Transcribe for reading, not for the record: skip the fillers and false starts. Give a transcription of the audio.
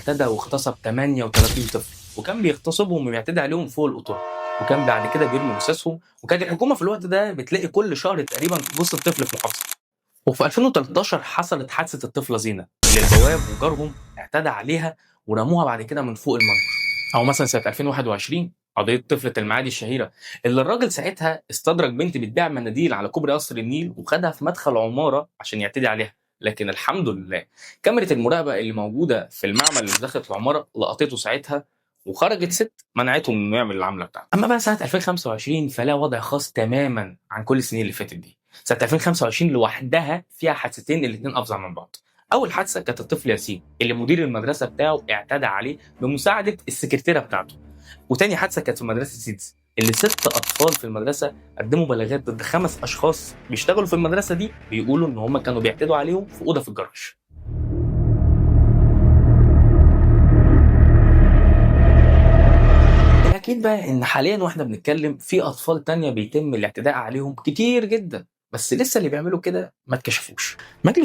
اعتدى واغتصب 38 طفل، وكان بيغتصبهم وبيعتدي عليهم فوق القطور، وكان بعد كده بيرمي جثثهم. وكانت الحكومه في الوقت ده بتلاقي كل شهر تقريبا جثه طفل في محافظه. وفي 2013 حصلت حادثه الطفله زينه اللي البواب وجارهم اعتدى عليها ورموها بعد كده من فوق المنشر. او مثلا سنه 2021 قضيه طفله المعادي الشهيره اللي الراجل ساعتها استدرج بنت بتبيع مناديل على كوبري قصر النيل وخدها في مدخل عماره عشان يعتدي عليها. لكن الحمد لله كاميرا المراقبه اللي موجوده في المعمل اللي دخلت العماره لقطته ساعتها، وخرجت ست منعته من انه يعمل العمله بتاعته. اما بقى سنه 2025 فلا وضع خاص تماما عن كل السنين اللي فاتت دي. سنه 2025 لوحدها فيها حادثتين الاثنين افظع من بعض. اول حادثه كانت الطفل ياسين اللي مدير المدرسه بتاعه اعتدى عليه بمساعده السكرتيره بتاعته. وتاني حادثه كانت في مدرسه سيدز اللي 6 اطفال في المدرسه قدموا بلاغات ضد 5 اشخاص بيشتغلوا في المدرسه دي بيقولوا ان هم كانوا بيعتدوا عليهم في اوضه في الجراج. اكيد بقى ان حاليا واحنا بنتكلم في اطفال تانية بيتم الاعتداء عليهم كتير جدا، بس لسه اللي بيعملوا كده ما اتكشفوش. مجلس